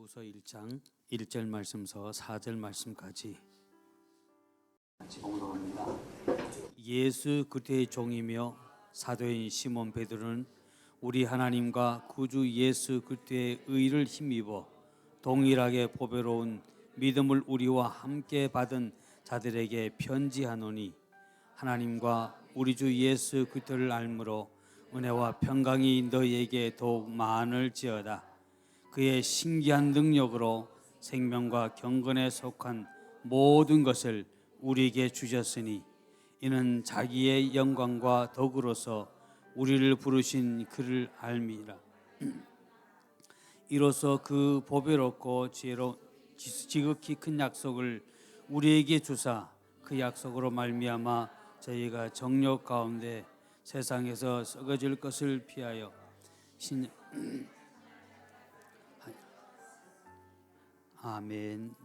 고린도후서 1장 1절 말씀서 4절 말씀까지 같이 봉독합니다. 예수 그리스도의 종이며 사도인 시몬 베드로는 우리 하나님과 구주 예수 그리스도의 의를 힘입어 동일하게 보배로운 믿음을 우리와 함께 받은 자들에게 편지하노니, 하나님과 우리 주 예수 그리스도를 알므로 은혜와 평강이 너희에게 더욱 많을지어다. 그의 신기한 능력으로 생명과 경건에 속한 모든 것을 우리에게 주셨으니, 이는 자기의 영광과 덕으로서 우리를 부르신 그를 알미라. 이로써 그 보배롭고 지극히 큰 약속을 우리에게 주사 그 약속으로 말미암아 저희가 정욕 가운데 세상에서 썩어질 것을 피하여 아멘.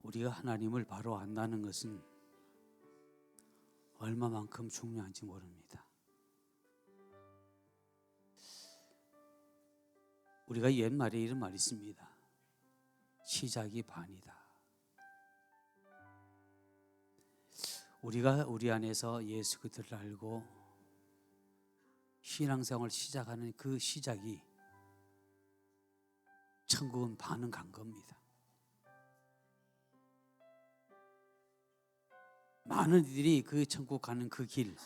우리가 하나님을 바로 안다는 것은 얼마만큼 중요한지 모릅니다. 우리가 옛말에 이런 말이 있습니다. 시작이 반이다. 우리가 우리 안에서 예수 그리스도를 알고 신앙생활을 시작하는 그 시작이 천국은 반은 간 겁니다. 많은 이들이 그 천국 가는 그 길이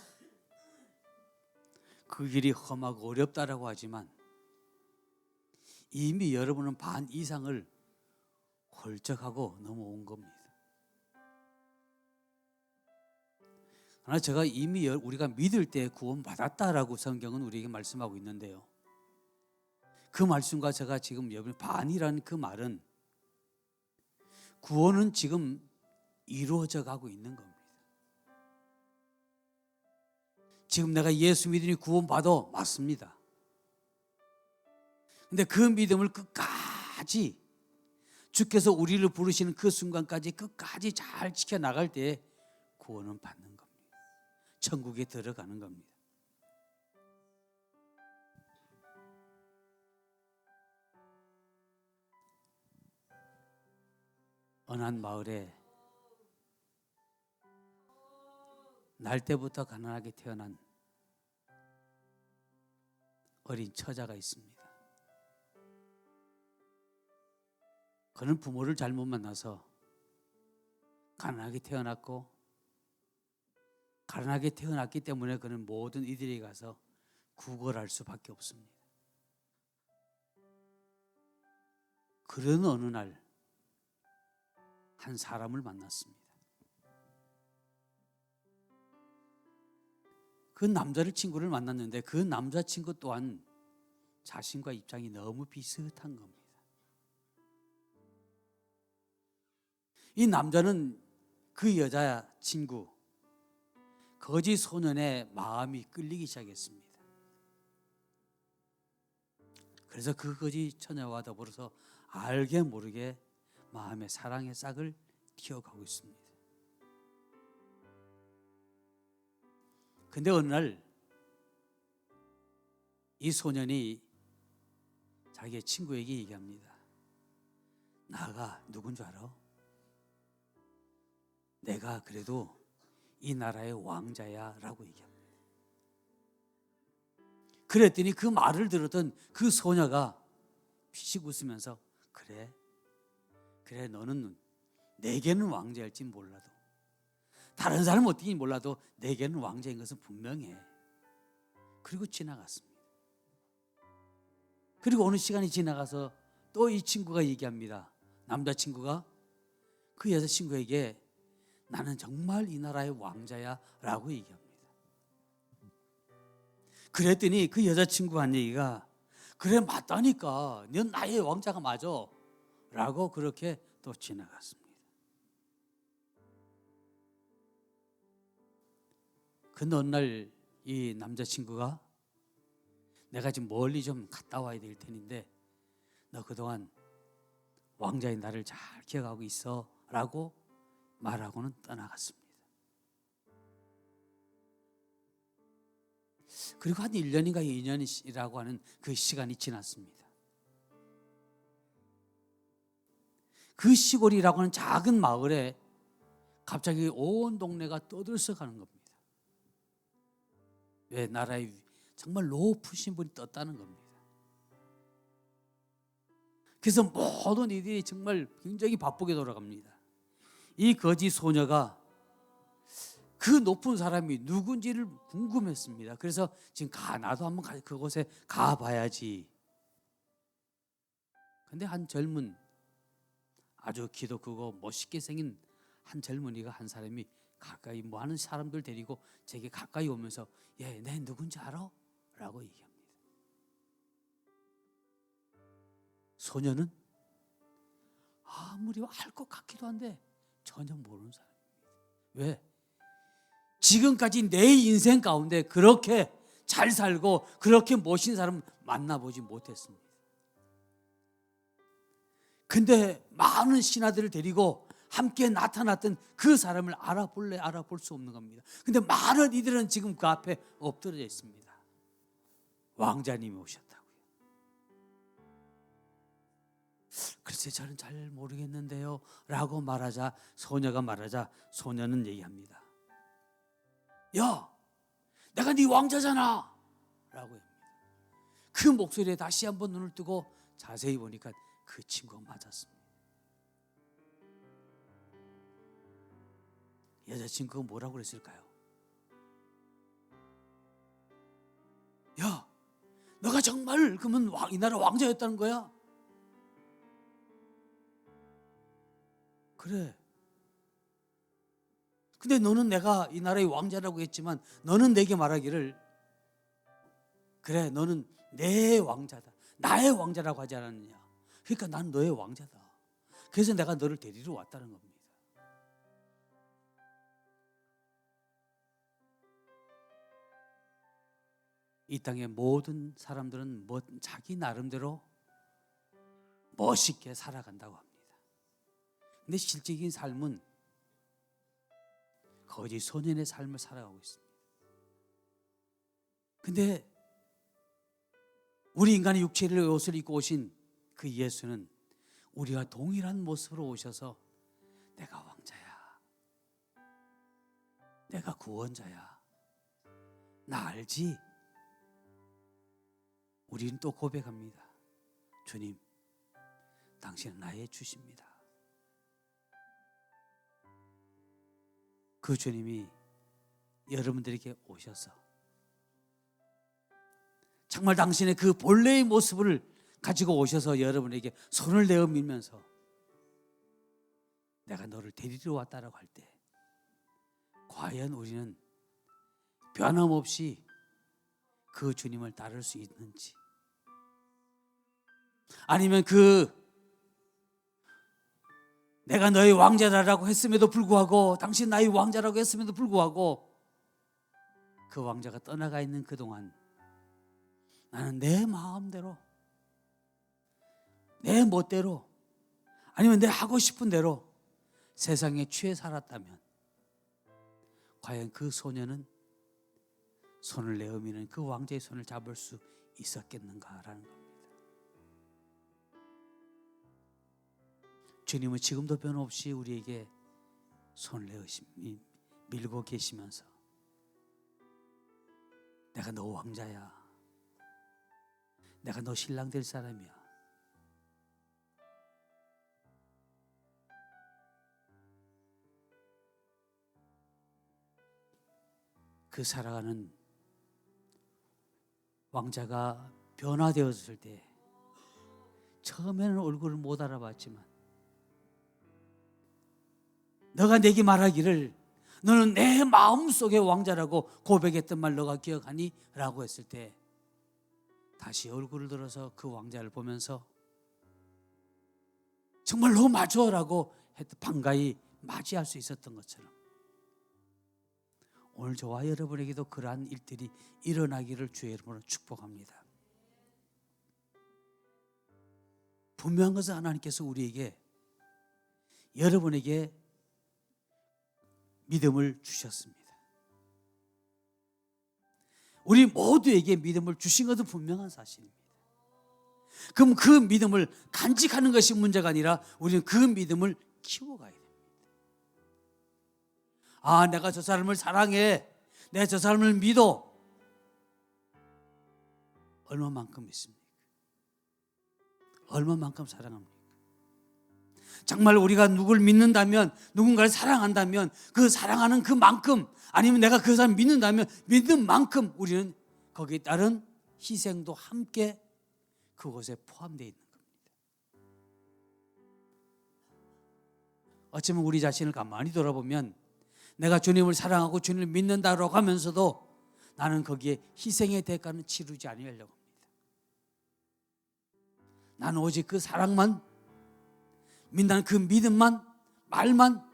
험하고 어렵다라고 하지만 이미 여러분은 반 이상을 훌쩍하고 넘어온 겁니다. 그러나 제가 이미 우리가 믿을 때 구원받았다라고 성경은 우리에게 말씀하고 있는데요, 그 말씀과 제가 지금 여러분 반이라는 그 말은 구원은 지금 이루어져 가고 있는 겁니다. 지금 내가 예수 믿으니 구원받아, 맞습니다. 근데 그 믿음을 끝까지 주께서 우리를 부르시는 그 순간까지 끝까지 잘 지켜나갈 때 구원은 받는 겁니다. 천국에 들어가는 겁니다. 어느 한 마을에 날 때부터 가난하게 태어난 어린 처자가 있습니다. 그는 부모를 잘못 만나서 가난하게 태어났고, 가난하게 태어났기 때문에 그는 모든 이들에게 가서 구걸할 수밖에 없습니다. 그런 어느 날 한 사람을 만났습니다. 그 남자를 친구를 만났는데 그 남자친구 또한 자신과 입장이 너무 비슷한 겁니다. 이 남자는 그 여자친구 거지 소년의 마음이 끌리기 시작했습니다. 그래서 그 거지 처녀와 더불어서 알게 모르게 마음의 사랑의 싹을 틔워가고 있습니다. 근데 어느 날 이 소년이 자기의 친구에게 얘기합니다. 나가 누군 줄 알아? 내가 그래도 이 나라의 왕자야 라고 얘기합니다. 그랬더니 그 말을 들었던 그 소녀가 피식 웃으면서 그래 너는 내게는 왕자일지 몰라도, 다른 사람은 어떻게 몰라도 내게는 왕자인 것은 분명해. 그리고 지나갔습니다. 그리고 어느 시간이 지나가서 또 이 친구가 얘기합니다. 남자친구가 그 여자친구에게 나는 정말 이 나라의 왕자야 라고 얘기합니다. 그랬더니 그 여자친구 한 얘기가 그래 맞다니까, 넌 나의 왕자가 맞아 라고 그렇게 또 지나갔습니다. 근데 어느 날 이 남자친구가 내가 지금 멀리 좀 갔다 와야 될 테는데 너 그동안 왕자의 나를 잘 기억하고 있어 라고 말하고는 떠나갔습니다. 그리고 한 1년인가 2년이라고 하는 그 시간이 지났습니다. 그 시골이라고 하는 작은 마을에 갑자기 온 동네가 떠들썩하는 겁니다. 왜? 나라에 정말 높으신 분이 떴다는 겁니다. 그래서 모든 이들이 정말 굉장히 바쁘게 돌아갑니다. 이 거지 소녀가 그 높은 사람이 누군지를 궁금했습니다. 그래서 지금 나도 한번 그곳에 가봐야지. 근데 한 젊은 아주 키도 크고 멋있게 생긴 한 젊은이가 한 사람이 가까이 하는 사람들 데리고 제게 가까이 오면서 예, 내 누군지 알아? 라고 얘기합니다. 소녀는 아무리 알 것 같기도 한데 전혀 모르는 사람입니다. 왜? 지금까지 내 인생 가운데 그렇게 잘 살고 그렇게 멋진 사람 만나보지 못했습니다. 근데 많은 신하들을 데리고 함께 나타났던 그 사람을 알아볼 수 없는 겁니다. 근데 많은 이들은 지금 그 앞에 엎드려져 있습니다. 왕자님이 오셨다고요. 글쎄 저는 잘 모르겠는데요 라고 말하자 소녀가 말하자 소녀는 얘기합니다. 야, 내가 네 왕자잖아 라고 합니다. 그 목소리에 다시 한번 눈을 뜨고 자세히 보니까 그 친구가 맞았습니다. 여자친구가 뭐라고 그랬을까요? 야, 너가 정말 그러면 이 나라 왕자였다는 거야? 그래. 근데 너는 내가 이 나라의 왕자라고 했지만 너는 내게 말하기를 그래 너는 내 왕자다. 나의 왕자라고 하지 않았느냐. 그러니까 난 너의 왕자다. 그래서 내가 너를 데리러 왔다는 겁니다. 이 땅의 모든 사람들은 자기 나름대로 멋있게 살아간다고 합니다. 근데 실질적인 삶은 거지 소년의 삶을 살아가고 있습니다. 근데 우리 인간의 육체의 옷을 입고 오신 그 예수는 우리와 동일한 모습으로 오셔서 내가 왕자야, 내가 구원자야, 나 알지? 우리는 또 고백합니다. 주님, 당신은 나의 주십니다. 그 주님이 여러분들에게 오셔서 정말 당신의 그 본래의 모습을 가지고 오셔서 여러분에게 손을 내어 밀면서 내가 너를 데리러 왔다라고 할 때 과연 우리는 변함없이 그 주님을 따를 수 있는지, 아니면 내가 너의 왕자라고 했음에도 불구하고, 당신 나의 왕자라고 했음에도 불구하고 그 왕자가 떠나가 있는 그동안 나는 내 마음대로, 내 멋대로, 아니면 내 하고 싶은 대로 세상에 취해 살았다면 과연 그 소녀는 손을 내어미는 그 왕자의 손을 잡을 수 있었겠는가라는 겁니다. 주님은 지금도 변함없이 우리에게 손을 밀고 계시면서 내가 너 왕자야, 내가 너 신랑 될 사람이야, 그 살아가는 왕자가 변화되었을 때 처음에는 얼굴을 못 알아봤지만 너가 내게 말하기를 너는 내 마음속의 왕자라고 고백했던 말 너가 기억하니? 라고 했을 때 다시 얼굴을 들어서 그 왕자를 보면서 정말 너 맞아 라고 반가이 맞이할 수 있었던 것처럼 오늘 저와 여러분에게도 그러한 일들이 일어나기를 주의 이름으로 축복합니다. 분명한 것은 하나님께서 우리에게 여러분에게 믿음을 주셨습니다. 우리 모두에게 믿음을 주신 것은 분명한 사실입니다. 그럼 그 믿음을 간직하는 것이 문제가 아니라 우리는 그 믿음을 키워가야 됩니다. 아, 내가 저 사람을 사랑해. 내가 저 사람을 믿어. 얼마만큼 믿습니까? 얼마만큼 사랑합니까? 정말 우리가 누구를 믿는다면, 누군가를 사랑한다면 그 사랑하는 그만큼, 아니면 내가 그 사람을 믿는다면 믿는 만큼 우리는 거기에 따른 희생도 함께 그곳에 포함되어 있는 겁니다. 어쩌면 우리 자신을 가만히 돌아보면 내가 주님을 사랑하고 주님을 믿는다고 하면서도 나는 거기에 희생의 대가는 치르지 않으려고 합니다. 나는 오직 그 사랑만, 믿는 그 믿음만, 말만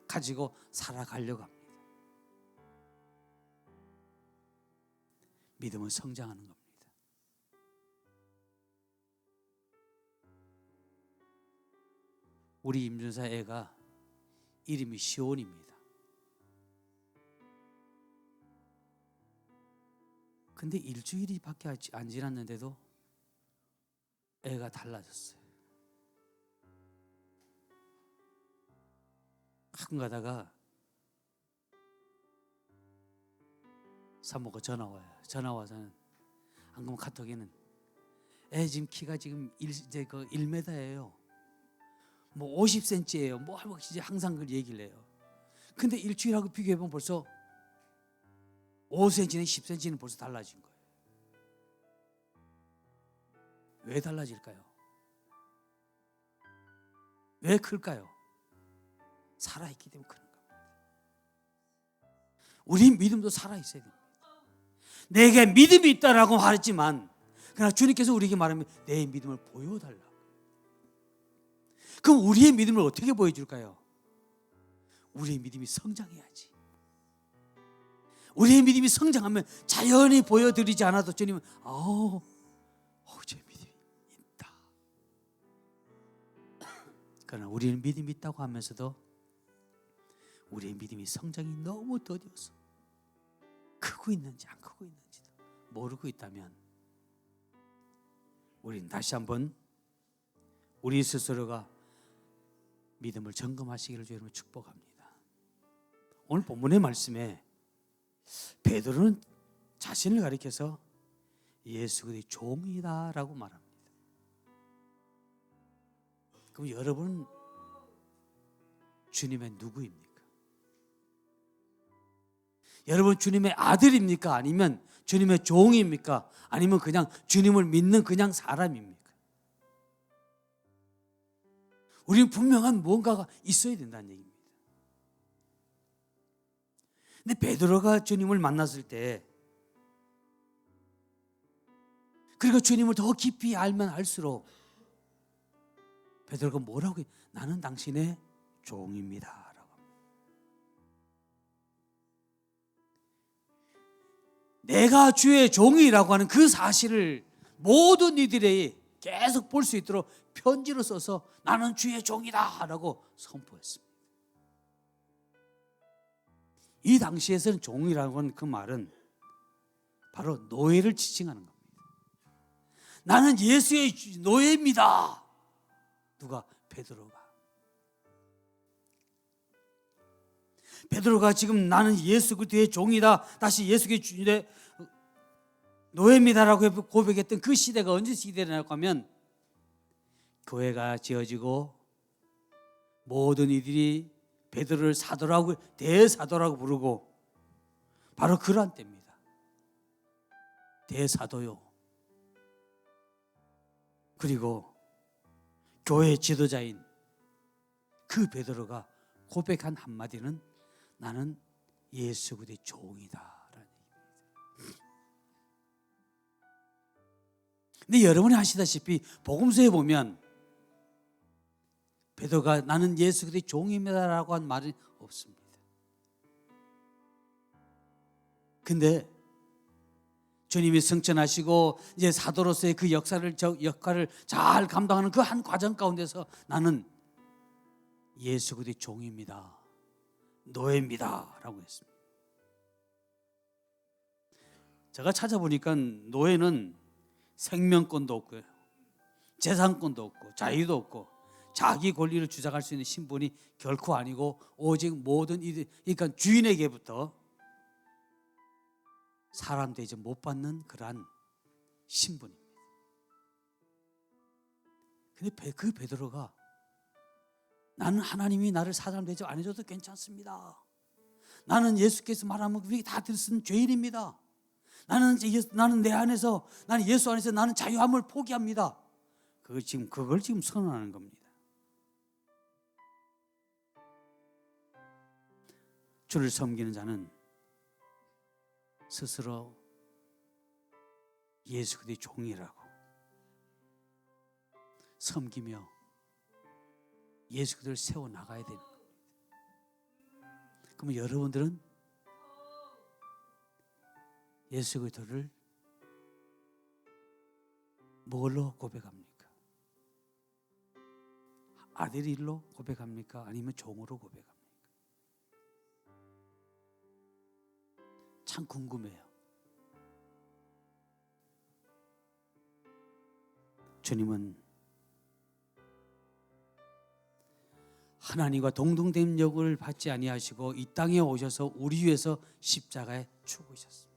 가지고 살아가려고 합니다. 믿음은 성장하는 겁니다. 우리 임준사 애가 이름이 시온입니다. 근데 일주일밖에 안 지났는데도 애가 달라졌어요. 가끔 가다가 사모가 전화 와요. 전화 와서는 안 그러면 카톡에는 애 지금 키가 지금 1m예요. 뭐 50cm예요. 뭐 하고 이제 항상 그 얘기를 해요. 근데 일주일하고 비교해보면 벌써 5cm나 10cm는 벌써 달라진 거예요. 왜 달라질까요? 왜 클까요? 살아있기 때문에 그런 겁니다. 우리 믿음도 살아있어야 됩니다. 내게 믿음이 있다라고 말했지만 그러나 주님께서 우리에게 말하면 내 믿음을 보여달라. 그럼 우리의 믿음을 어떻게 보여줄까요? 우리의 믿음이 성장해야지. 우리의 믿음이 성장하면 자연히 보여드리지 않아도 주님은 제 믿음이 있다. 그러나 우리는 믿음이 있다고 하면서도 우리의 믿음이 성장이 너무 더뎌서 크고 있는지 안 크고 있는지도 모르고 있다면 우리는 다시 한번 우리 스스로가 믿음을 점검하시기를 주님을 축복합니다. 오늘 본문의 말씀에 베드로는 자신을 가리켜서 예수 그리스도의 종이다라고 말합니다. 그럼 여러분은 주님의 누구입니까? 여러분 주님의 아들입니까? 아니면 주님의 종입니까? 아니면 그냥 주님을 믿는 그냥 사람입니까? 우리는 분명한 무언가가 있어야 된다는 얘기입니다. 근데 베드로가 주님을 만났을 때 그리고 주님을 더 깊이 알면 알수록 베드로가 뭐라고 해요? 나는 당신의 종입니다. 내가 주의 종이라고 하는 그 사실을 모든 이들이 계속 볼 수 있도록 편지로 써서 나는 주의 종이다 라고 선포했습니다. 이 당시에서는 종이라고 하는 그 말은 바로 노예를 지칭하는 겁니다. 나는 예수의 노예입니다. 누가? 베드로가 지금 나는 예수 그리스도의 종이다, 다시 예수 그리스도의 노예입니다라고 고백했던 그 시대가 언제 시대라고 하면 교회가 지어지고 모든 이들이 베드로를 사도라고 대사도라고 부르고 바로 그러한 때입니다. 대사도요. 그리고 교회 지도자인 그 베드로가 고백한 한마디는 나는 예수 그리스도의 종이다라는 얘기입니다. 근데 여러분이 아시다시피 복음서에 보면 베드로가 나는 예수 그리스도의 종입니다라고 한 말이 없습니다. 근데 주님이 승천하시고 이제 사도로서의 그 역할을 잘 감당하는 그 한 과정 가운데서 나는 예수 그리스도의 종입니다. 노예입니다. 라고 했습니다. 제가 찾아보니까 노예는 생명권도 없고요, 재산권도 없고 자유도 없고 자기 권리를 주장할 수 있는 신분이 결코 아니고 오직 모든 그러니까 주인에게부터 사람 대접 못 받는 그러한 신분입니다. 근데 그 베드로가 나는 하나님이 나를 사람 대접 안 해줘도 괜찮습니다. 나는 예수께서 말하면 우리 다 들쓰는 죄인입니다. 나는 내 안에서, 나는 예수 안에서 나는 자유함을 포기합니다. 그걸 지금 선언하는 겁니다. 주를 섬기는 자는 스스로 예수 그리스도의 종이라고 섬기며 예수 그리스도를 세워 나가야 되는 겁니다. 그러면 여러분들은 예수 그리스도를 뭘로 고백합니까? 아들의 일로 고백합니까? 아니면 종으로 고백합니까? 참 궁금해요. 주님은 하나님과 동등됨력을 받지 아니하시고 이 땅에 오셔서 우리 위해서 십자가에 죽으셨습니다.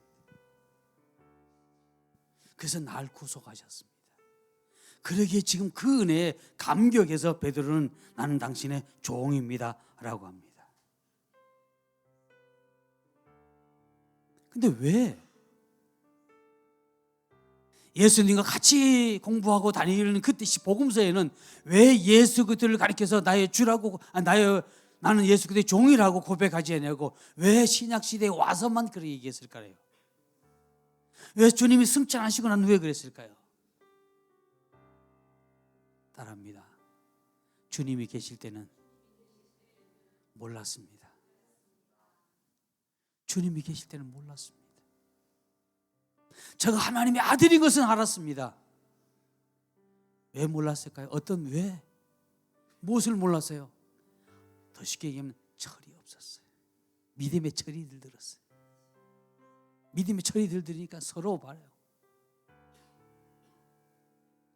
그래서 날 구속하셨습니다. 그러기에 지금 그 은혜에 감격해서 베드로는 나는 당신의 종입니다 라고 합니다. 근데 왜 예수님과 같이 공부하고 다니는 그때 복음서에는 왜 예수 그리스도를 가리켜서 나의 주라고 나는 예수 그리스도의 종이라고 고백하지 않냐고, 왜 신약 시대에 와서만 그렇게 얘기했을까요? 왜 주님이 승천하시고 난 후에 그랬을까요? 따라합니다. 주님이 계실 때는 몰랐습니다. 주님이 계실 때는 몰랐습니다. 제가 하나님의 아들인 것은 알았습니다. 왜 몰랐을까요? 왜? 무엇을 몰랐어요? 더 쉽게 얘기하면 철이 없었어요. 믿음의 철이 들들었어요. 믿음의 철이 들들으니까 서로 봐요.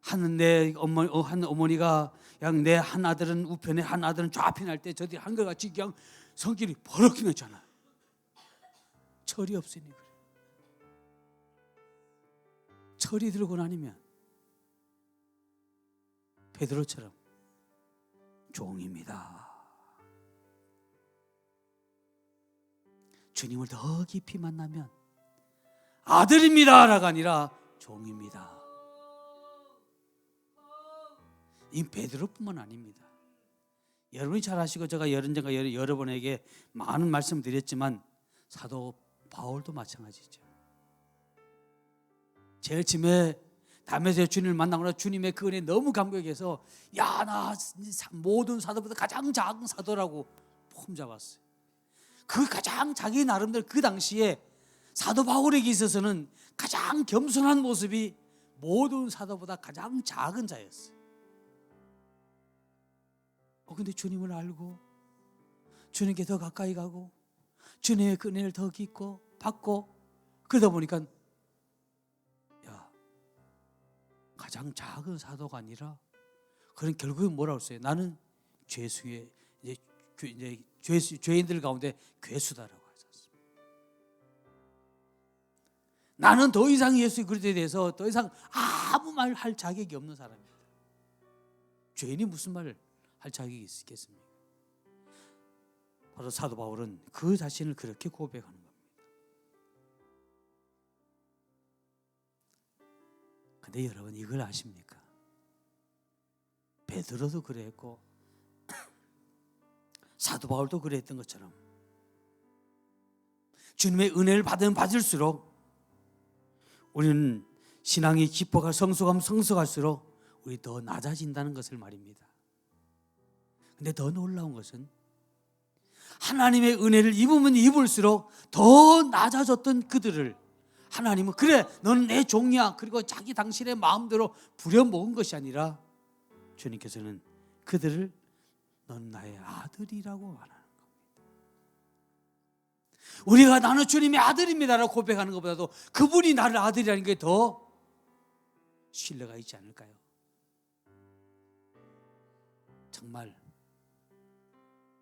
한 어머니가 그냥 내 한 아들은 우편에 한 아들은 좌편에 할 때 저들이 한결같이 그냥 성질이 버럭 났잖아요. 철이 없으니 그래. 철이 들고 나니면 베드로처럼 종입니다. 주님을 더 깊이 만나면 아들입니다라가 아니라 종입니다. 이 베드로뿐만 아닙니다. 여러분이 잘 아시고 제가 여러분에게 많은 말씀 드렸지만 사도 바울도 마찬가지죠. 제일 처음에 담에서 주님을 만나고 주님의 그 은혜에 너무 감격해서 나 모든 사도보다 가장 작은 사도라고 폼잡았어요. 그 가장 자기 나름대로 그 당시에 사도 바울에게 있어서는 가장 겸손한 모습이 모든 사도보다 가장 작은 자였어요. 근데 주님을 알고 주님께 더 가까이 가고 주님의 그 은혜를 더 깊고 받고 그러다 보니까 가장 작은 사도가 아니라 그런 결국은 뭐라고 했어요? 나는 죄수의 죄인들 가운데 괴수다라고 하셨습니다. 나는 더 이상 예수 그리스도에 대해서 더 이상 아무 말 할 자격이 없는 사람입니다. 죄인이 무슨 말을 할 자격이 있겠습니까? 바로 사도 바울은 그 자신을 그렇게 고백하는 겁니다. 근데 여러분 이걸 아십니까? 베드로도 그랬고 사도 바울도 그랬던 것처럼 주님의 은혜를 받을수록 우리는 신앙이 깊어가 성숙할수록 우리 더 낮아진다는 것을 말입니다. 근데 더 놀라운 것은 하나님의 은혜를 입으면 입을수록 더 낮아졌던 그들을 하나님은 그래 너는 내 종이야 그리고 자기 당신의 마음대로 부려먹은 것이 아니라 주님께서는 그들을 넌 나의 아들이라고 말하는 겁니다. 우리가 나는 주님의 아들입니다라고 고백하는 것보다도 그분이 나를 아들이라는 게 더 신뢰가 있지 않을까요? 정말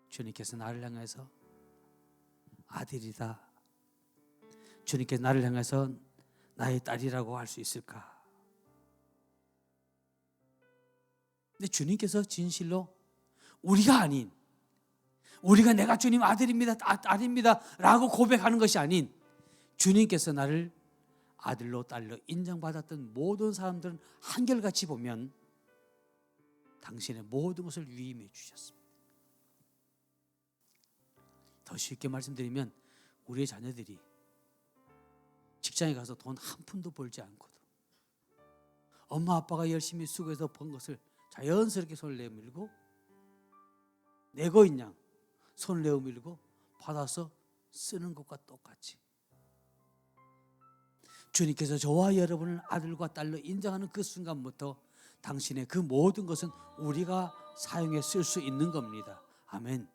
주님께서 나를 향해서 아들이다, 주님께서 나를 향해서 나의 딸이라고 할 수 있을까? 근데 주님께서 진실로 우리가 아닌, 우리가 내가 주님 아들입니다, 딸입니다 라고 고백하는 것이 아닌, 주님께서 나를 아들로 딸로 인정받았던 모든 사람들은 한결같이 보면 당신의 모든 것을 위임해 주셨습니다. 더 쉽게 말씀드리면 우리의 자녀들이 직장에 가서 돈 한 푼도 벌지 않고도 엄마 아빠가 열심히 수고해서 번 것을 자연스럽게 손을 내밀고 내거인 양 손을 내밀고 받아서 쓰는 것과 똑같이 주님께서 저와 여러분을 아들과 딸로 인정하는 그 순간부터 당신의 그 모든 것은 우리가 사용해 쓸 수 있는 겁니다. 아멘.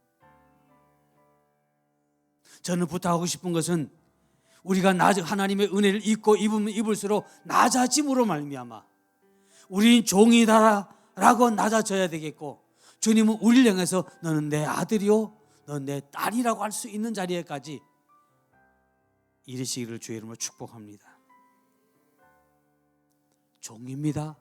저는 부탁하고 싶은 것은 우리가 하나님의 은혜를 입고 입으면 입을수록 낮아짐으로 말미암아 우리는 종이다라고 낮아져야 되겠고, 주님은 우리를 향해서 너는 내 아들이요 너는 내 딸이라고 할 수 있는 자리에까지 이르시기를 주의 이름으로 축복합니다. 종입니다.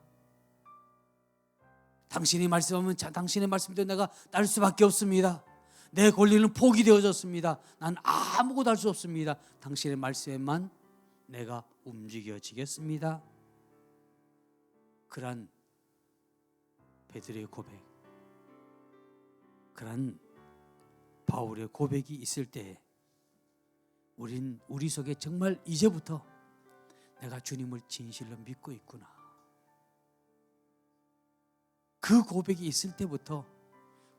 당신이 말씀하면 당신의 말씀대로 내가 딸 수밖에 없습니다. 내 권리는 포기되어졌습니다. 난 아무것도 할 수 없습니다. 당신의 말씀에만 내가 움직여지겠습니다. 그런 베드로의 고백, 그런 바울의 고백이 있을 때 우리 속에 정말 이제부터 내가 주님을 진실로 믿고 있구나, 그 고백이 있을 때부터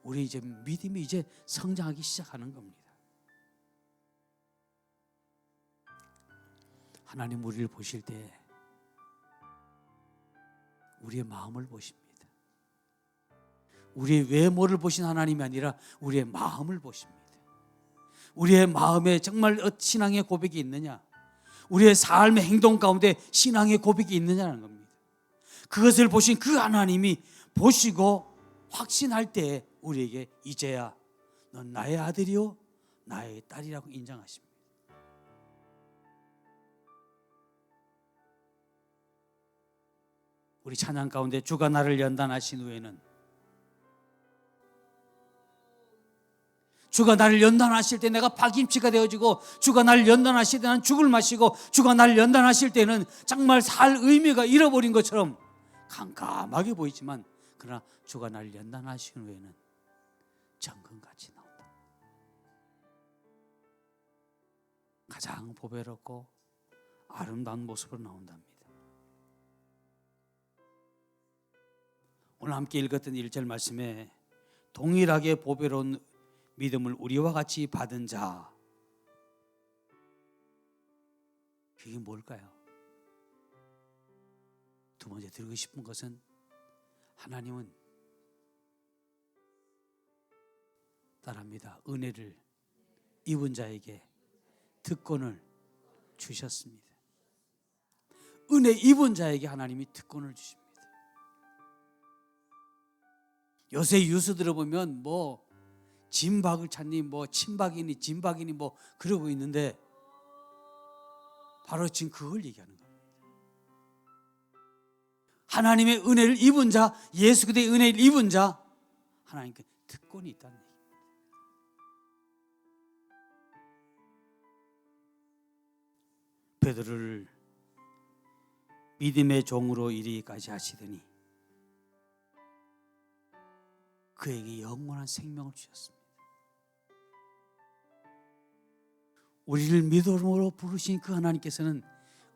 우리 이제 믿음이 이제 성장하기 시작하는 겁니다. 하나님 우리를 보실 때 우리의 마음을 보십니다. 우리의 외모를 보신 하나님이 아니라 우리의 마음을 보십니다. 우리의 마음에 정말 신앙의 고백이 있느냐, 우리의 삶의 행동 가운데 신앙의 고백이 있느냐는 겁니다. 그것을 보신 그 하나님이 보시고 확신할 때 우리에게 이제야 넌 나의 아들이요 나의 딸이라고 인정하십니다. 우리 찬양 가운데 주가 나를 연단하신 후에는, 주가 나를 연단하실 때 내가 파김치가 되어지고, 주가 나를 연단하실 때 나는 죽을 마시고, 주가 나를 연단하실 때는 정말 살 의미가 잃어버린 것처럼 캄캄하게 보이지만, 그러나 주가 나를 연단하신 후에는 정금같이 나온다. 가장 보배롭고 아름다운 모습으로 나온답니다. 오늘 함께 읽었던 1절 말씀에 동일하게 보배로운 믿음을 우리와 같이 받은 자, 그게 뭘까요? 두 번째 드리고 싶은 것은, 하나님은 따라합니다. 은혜를 입은 자에게 특권을 주셨습니다. 은혜 입은 자에게 하나님이 특권을 주십니다. 요새 뉴스 들어보면 뭐 진박을 찾니, 뭐 친박이니 진박이니 뭐 그러고 있는데, 바로 지금 그걸 얘기하는 겁니다. 하나님의 은혜를 입은 자, 예수 그리스도의 은혜를 입은 자, 하나님께 특권이 있다는 얘기입니다. 베드로를 믿음의 종으로 이르기까지 하시더니 그에게 영원한 생명을 주셨습니다. 우리를 믿음으로 부르신 그 하나님께서는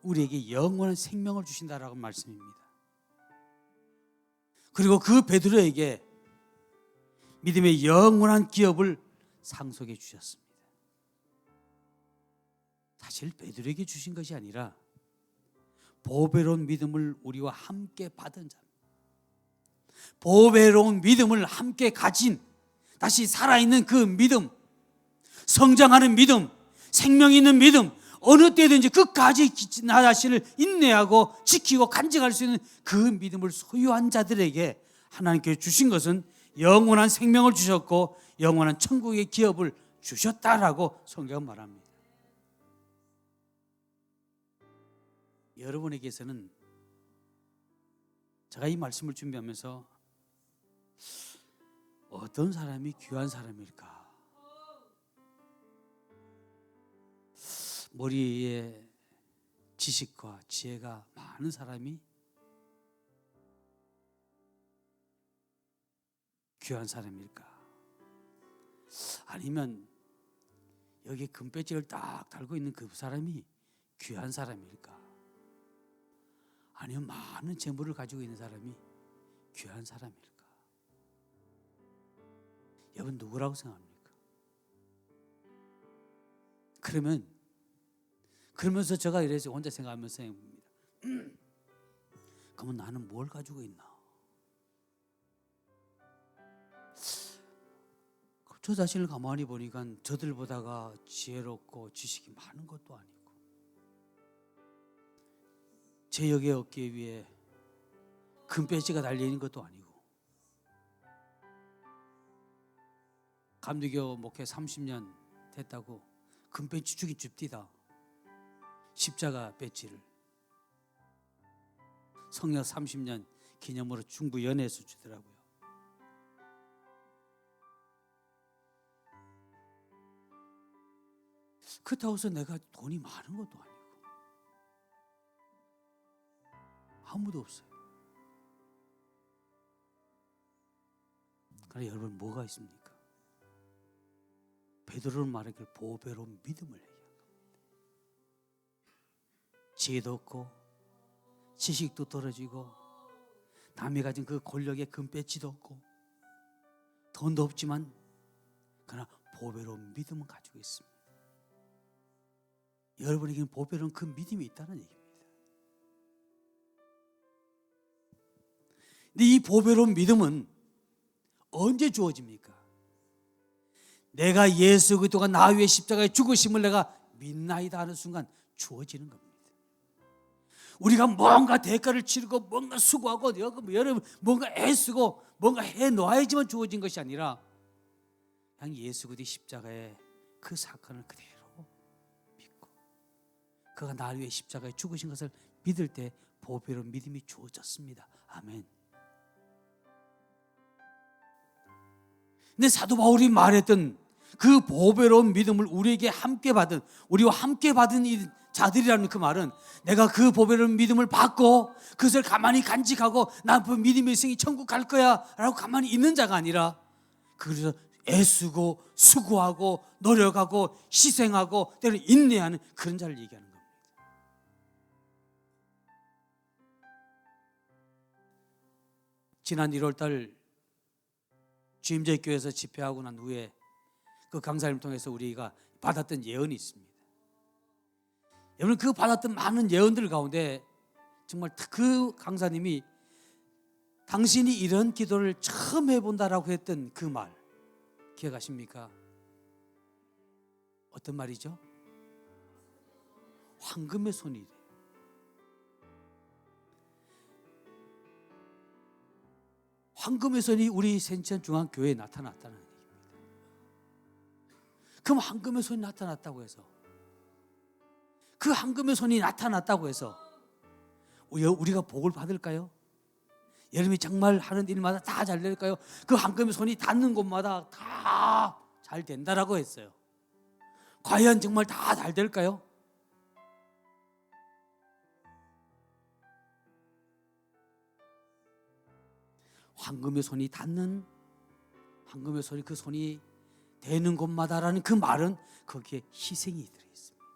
우리에게 영원한 생명을 주신다라고 말씀입니다. 그리고 그 베드로에게 믿음의 영원한 기업을 상속해 주셨습니다. 사실 베드로에게 주신 것이 아니라 보배로운 믿음을 우리와 함께 받은 자, 보배로운 믿음을 함께 가진, 다시 살아있는 그 믿음, 성장하는 믿음, 생명 있는 믿음, 어느 때든지 끝까지 나 자신을 인내하고 지키고 간직할 수 있는 그 믿음을 소유한 자들에게 하나님께서 주신 것은 영원한 생명을 주셨고 영원한 천국의 기업을 주셨다라고 성경은 말합니다. 여러분에게서는 제가 이 말씀을 준비하면서 어떤 사람이 귀한 사람일까? 머리에 지식과 지혜가 많은 사람이 귀한 사람일까? 아니면 여기 금배지를 딱 달고 있는 그 사람이 귀한 사람일까? 아니면 많은 재물을 가지고 있는 사람이 귀한 사람일까? 여러분 누구라고 생각합니까? 그러면서 제가 이래서 혼자 생각하면서 생각합니다. 그러면 나는 뭘 가지고 있나? 저 자신을 가만히 보니까 저들보다가 지혜롭고 지식이 많은 것도 아니고 제 역의 어깨 위에 금배지가 달려있는 것도 아니고 감리교 목회 30년 됐다고 금배지 주긴 줍디다. 십자가 배지를 성령 30년 기념으로 중부 연회에서 주더라고요. 그렇다고 해서 내가 돈이 많은 것도 아니고 아무도 없어요. 그러나 여러분 뭐가 있습니까? 베드로는 말하길 보배로운 믿음을 얘기한 겁니다. 지혜도 없고 지식도 떨어지고 남이 가진 그 권력의 금배지도 없고 돈도 없지만 그러나 보배로운 믿음은 가지고 있습니다. 여러분에게는 보배로운 그 믿음이 있다는 얘기입니다. 근데 이 보배로운 믿음은 언제 주어집니까? 내가 예수 그리스도가 나 위해 십자가에 죽으심을 내가 믿나이다 하는 순간 주어지는 겁니다. 우리가 뭔가 대가를 치르고 뭔가 수고하고 여러분 뭔가 애쓰고 뭔가 해놓아야지만 주어진 것이 아니라 그냥 예수 그리스도의 십자가의 그 사건을 그대로 믿고 그가 나를 위해 십자가에 죽으신 것을 믿을 때 보배로운 믿음이 주어졌습니다. 아멘. 근데 사도 바울이 말했던 그 보배로운 믿음을 우리에게 함께 받은, 우리와 함께 받은 이 자들이라는 그 말은 내가 그 보배로운 믿음을 받고 그것을 가만히 간직하고 나 그 믿음의 있으니 천국 갈 거야 라고 가만히 있는 자가 아니라 그래서 애쓰고 수고하고 노력하고 희생하고 때로 인내하는 그런 자를 얘기하는 겁니다. 지난 1월달 주임제 교회에서 집회하고 난 후에 그 강사님을 통해서 우리가 받았던 예언이 있습니다. 여러분 그 받았던 많은 예언들 가운데 정말 그 강사님이 당신이 이런 기도를 처음 해본다라고 했던 그 말 기억하십니까? 어떤 말이죠? 황금의 손이래. 황금의 손이 우리 센천 중앙교회에 나타났다는 얘기입니다. 그럼 황금의 손이 나타났다고 해서 그 황금의 손이 나타났다고 해서 우리가 복을 받을까요? 여러분이 정말 하는 일마다 다 잘 될까요? 그 황금의 손이 닿는 곳마다 다 잘 된다라고 했어요. 과연 정말 다 잘 될까요? 황금의 손이 닿는, 황금의 손이 그 손이 되는 곳마다라는 그 말은 거기에 희생이 들어있습니다.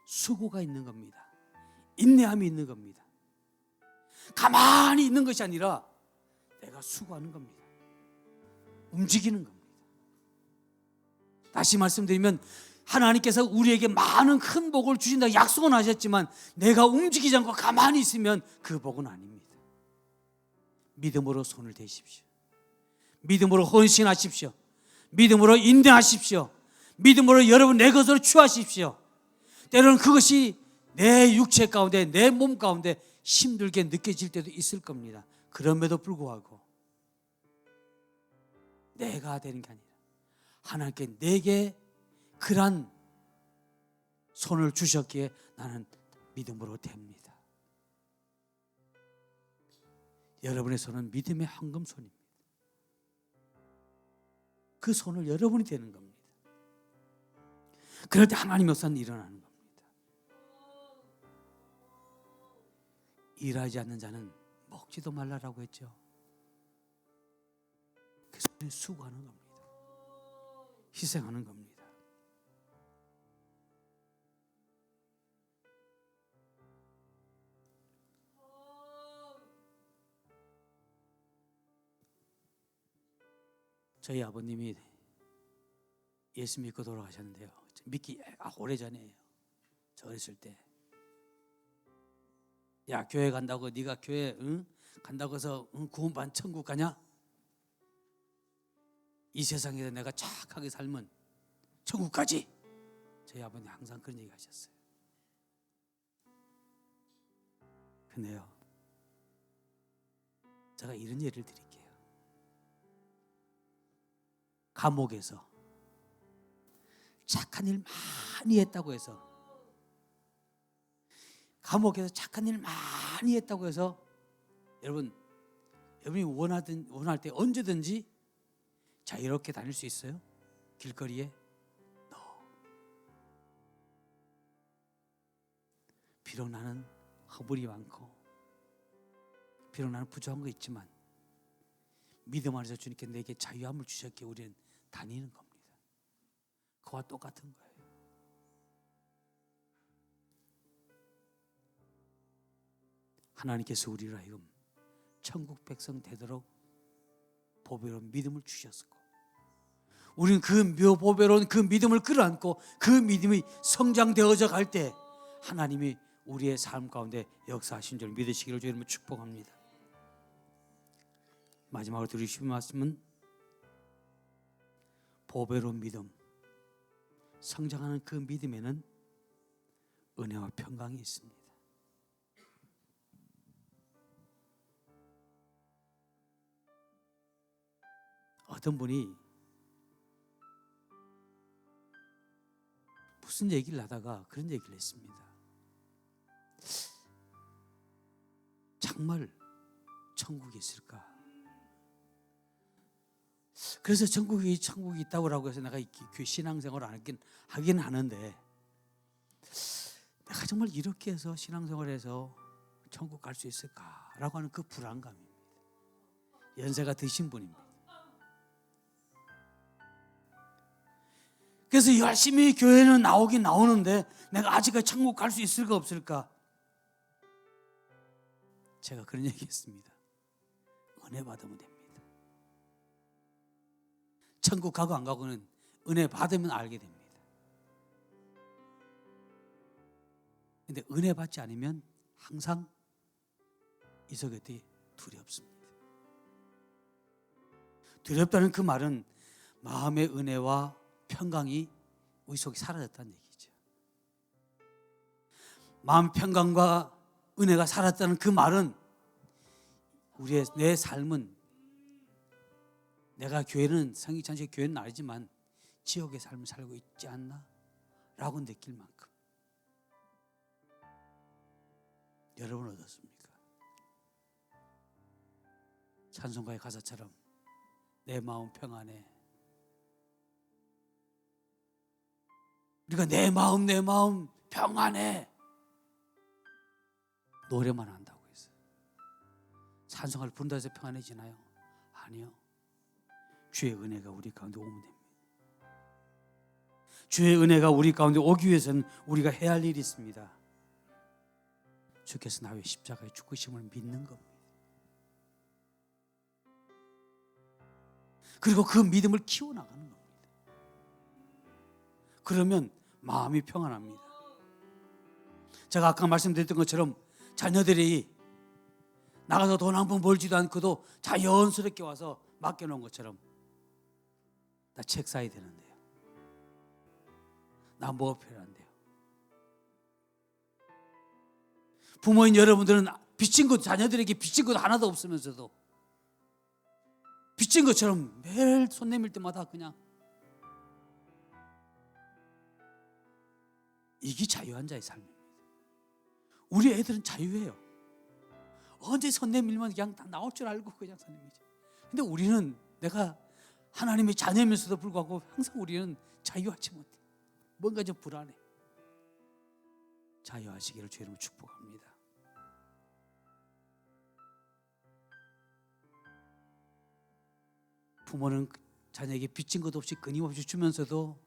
수고가 있는 겁니다. 인내함이 있는 겁니다. 가만히 있는 것이 아니라 내가 수고하는 겁니다. 움직이는 겁니다. 다시 말씀드리면 하나님께서 우리에게 많은 큰 복을 주신다고 약속은 하셨지만 내가 움직이지 않고 가만히 있으면 그 복은 아닙니다. 믿음으로 손을 대십시오. 믿음으로 헌신하십시오. 믿음으로 인내하십시오. 믿음으로 여러분 내 것으로 취하십시오. 때로는 그것이 내 육체 가운데, 내 몸 가운데 힘들게 느껴질 때도 있을 겁니다. 그럼에도 불구하고 내가 되는 게 아니라 하나님께 내게 그런 손을 주셨기에 나는 믿음으로 됩니다. 여러분의 손은 믿음의 황금손입니다. 그 손을 여러분이 되는 겁니다. 그럴 때 하나님의 역사는 일어나는 겁니다. 일하지 않는 자는 먹지도 말라라고 했죠. 그 손에 수고하는 겁니다. 희생하는 겁니다. 저희 아버님이 예수 믿고 돌아가셨는데요. 믿기 오래전이에요. 저 어렸을 때. 야, 교회 간다고 네가 교회 간다고 해서 구원받은 천국 가냐? 이 세상에서 내가 착하게 살면 천국 가지. 저희 아버님 항상 그런 얘기 하셨어요. 근데요, 제가 이런 예를 드릴게요. 감옥에서 착한 일 많이 했다고 해서, 감옥에서 착한 일 많이 했다고 해서 여러분이 원할 때 언제든지 자유롭게 다닐 수 있어요? 길거리에? No. 비록 나는 허물이 많고 비록 나는 부족한 거 있지만 믿음 안에서 주님께 내게 자유함을 주셨기에 우리는 다니는 겁니다. 그와 똑같은 거예요. 하나님께서 우리를 하여금 천국 백성 되도록 보배로운 믿음을 주셨고, 우리는 그 보배로운 그 믿음을 끌어안고 그 믿음이 성장되어져 갈 때 하나님이 우리의 삶 가운데 역사하신 줄 믿으시기를 주님을 축복합니다. 마지막으로 드리고 싶은 말씀은 보배로운 믿음, 성장하는 그 믿음에는 은혜와 평강이 있습니다. 어떤 분이 무슨 얘기를 하다가 그런 얘기를 했습니다. 정말 천국이 있을까? 그래서 천국이 있다고 해서 내가 신앙생활을 하긴 하는데, 내가 정말 이렇게 해서 신앙생활해서 천국 갈 수 있을까라고 하는 그 불안감입니다. 연세가 드신 분입니다. 그래서 열심히 교회는 나오긴 나오는데 내가 아직까지 천국 갈 수 있을까 없을까? 제가 그런 얘기했습니다. 은혜 받으면 됩니다. 천국 가고 안 가고는 은혜 받으면 알게 됩니다. 근데 은혜 받지 않으면 항상 이 속에 두렵습니다. 두렵다는 그 말은 마음의 은혜와 평강이 우리 속에 사라졌다는 얘기죠. 마음 평강과 은혜가 사라졌다는 그 말은 내 삶은, 내가 교회는 성기찬식 교회는 아니지만 지옥의 삶을 살고 있지 않나? 라고 느낄 만큼. 여러분 어떻습니까? 찬송가의 가사처럼 내 마음 평안해. 우리가 내 마음 평안해 노래만 한다고 해서 찬송가를 부른다 해서 평안해지나요? 아니요. 주의 은혜가 우리 가운데 오면 됩니다. 주의 은혜가 우리 가운데 오기 위해서는 우리가 해야 할 일이 있습니다. 주께서 나의 십자가의 죽으심을 믿는 겁니다. 그리고 그 믿음을 키워나가는 겁니다. 그러면 마음이 평안합니다. 제가 아까 말씀드렸던 것처럼 자녀들이 나가서 돈 한 푼 벌지도 않고도 자연스럽게 와서 맡겨놓은 것처럼 나 책 사야 되는데요. 나 뭐가 필요한데요. 부모인 여러분들은 빚진 것, 자녀들에게 빚진 것 하나도 없으면서도 빚진 것처럼 매일 손 내밀 때마다 그냥 이게 자유한 자의 삶입니다. 우리 애들은 자유해요. 언제 손 내밀면 그냥 다 나올 줄 알고 그냥 손 내밀죠. 근데 우리는 내가 하나님의 자녀이면서도 불구하고 항상 우리는 자유하지 못해. 뭔가 좀 불안해. 자유하시기를 주의 이름으로 축복합니다. 부모는 자녀에게 빚진 것 없이 끊임없이 주면서도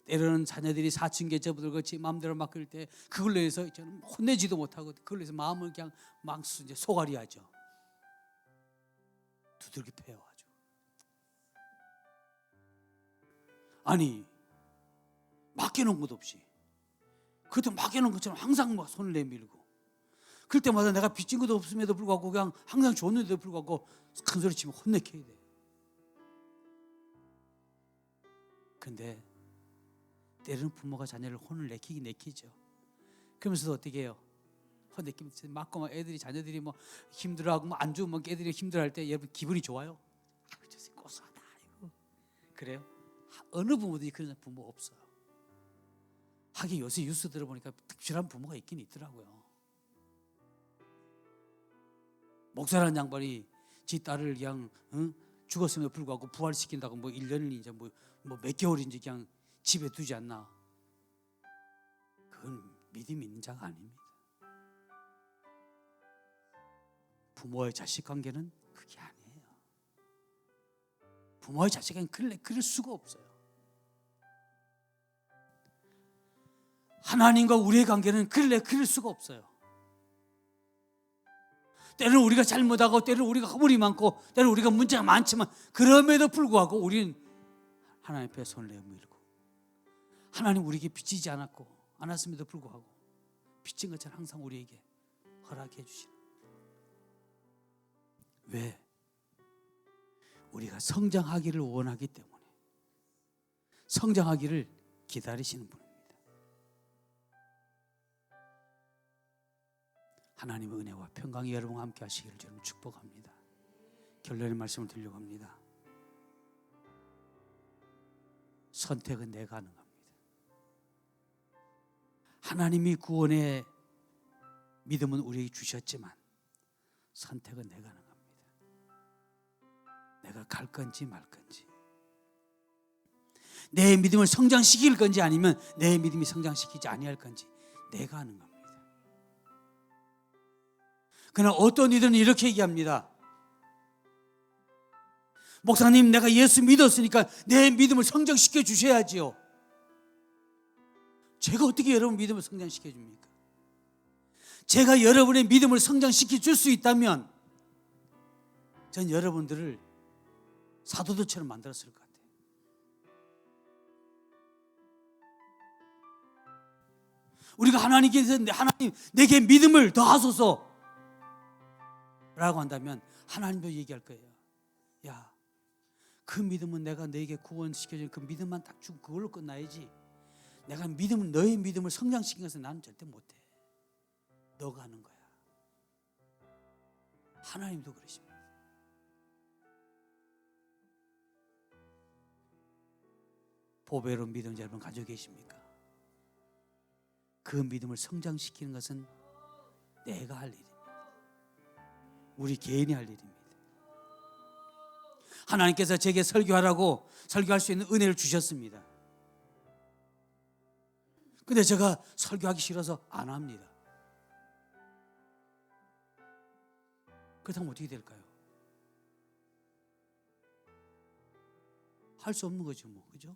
때로는 자녀들이 사춘기에 접어들같이 마음대로 막 그럴 때 그걸로 해서 저는 혼내지도 못하고 그걸로 해서 마음을 그냥 막 이제 소갈이 하죠. 두들겨 패요 아주. 아니 맡겨놓은 것 없이 그때 맡겨놓은 것처럼 항상 막 손을 내밀고 그럴 때마다 내가 빚진 것도 없음에도 불구하고 그냥 항상 줬는데도 불구하고 큰 소리 치면 혼내켜야 돼. 근데 때로는 부모가 자녀를 혼을 내키죠. 그러면서도 어떻게 해요? 혼내키면서 맞고 막 애들이 자녀들이 뭐 힘들어하고 뭐 안 좋으면 애들이 힘들어할 때 여러분 기분이 좋아요? 저 고소하다 이거. 그래요? 어느 부모들이 그런 부모 없어요. 하긴 요새 뉴스 들어보니까 특별한 부모가 있긴 있더라고요. 목사라는 양반이 지 딸을 그냥 죽었음에도 불구하고 부활시킨다고 뭐 1년이 이제 뭐 몇 개월인지 그냥 집에 두지 않나. 그건 믿음 있는 자가 아닙니다. 부모의 자식 관계는 그게 아니에요. 부모의 자식 관계는 그럴 수가 없어요. 하나님과 우리의 관계는 그럴 수가 없어요. 때로는 우리가 잘못하고 때로는 우리가 허물이 많고 때로는 우리가 문제가 많지만 그럼에도 불구하고 우리는 하나님 앞에 손을 내밀고 하나님 우리에게 빚지지 않았음에도 불구하고 빚진 것처럼 항상 우리에게 허락해 주시는. 왜? 우리가 성장하기를 원하기 때문에 성장하기를 기다리시는 분입니다. 하나님의 은혜와 평강이 여러분과 함께 하시기를 저는 축복합니다. 결론의 말씀을 드리려고 합니다. 선택은 내가 하는 겁니다. 하나님이 구원의 믿음은 우리에게 주셨지만 선택은 내가 하는 겁니다. 내가 갈 건지 말 건지, 내 믿음을 성장시킬 건지 아니면 내 믿음이 성장시키지 아니할 건지 내가 하는 겁니다. 그러나 어떤 이들은 이렇게 얘기합니다. 목사님, 내가 예수 믿었으니까 내 믿음을 성장시켜 주셔야지요. 제가 어떻게 여러분 믿음을 성장시켜 줍니까? 제가 여러분의 믿음을 성장시켜 줄 수 있다면 전 여러분들을 사도들처럼 만들었을 것 같아요. 우리가 하나님께서 하나님 내게 믿음을 더하소서 라고 한다면 하나님도 얘기할 거예요. 야, 그 믿음은 내가 너에게 구원시켜준 그 믿음만 딱 주고 그걸로 끝나야지. 내가 너의 믿음을 성장시킨 것은 나는 절대 못해. 너가 하는 거야. 하나님도 그러십니다. 보배로운 믿음 여러분 가지고 계십니까? 그 믿음을 성장시키는 것은 내가 할 일입니다. 우리 개인이 할 일입니다. 하나님께서 제게 설교하라고 설교할 수 있는 은혜를 주셨습니다. 근데 제가 설교하기 싫어서 안 합니다. 그렇다면 어떻게 될까요? 할 수 없는 거죠, 뭐, 그죠?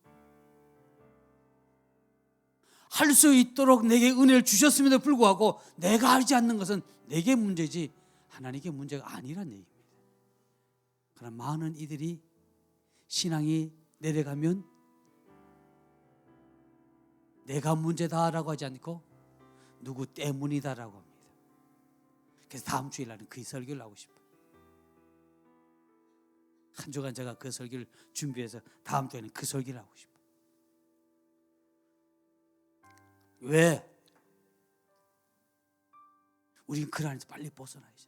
할 수 있도록 내게 은혜를 주셨음에도 불구하고 내가 하지 않는 것은 내게 문제지 하나님께 문제가 아니란 얘기입니다. 그러나 많은 이들이 신앙이 내려가면 내가 문제다라고 하지 않고 누구 때문이다라고 합니다. 그래서 다음 주일 나는 그 설교를 하고 싶어요. 한 주간 제가 그 설교를 준비해서 다음 주에는 그 설교를 하고 싶어요. 왜? 우린 그 안에서 빨리 벗어나야지.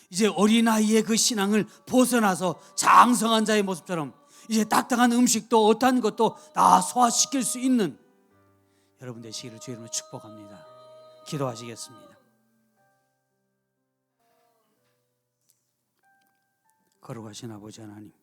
이제 어린아이의 그 신앙을 벗어나서 장성한 자의 모습처럼 이제 딱딱한 음식도 어떠한 것도 다 소화시킬 수 있는 여러분 되시기를 주의 이름으로 축복합니다. 기도하시겠습니다. 거룩하신 아버지 하나님,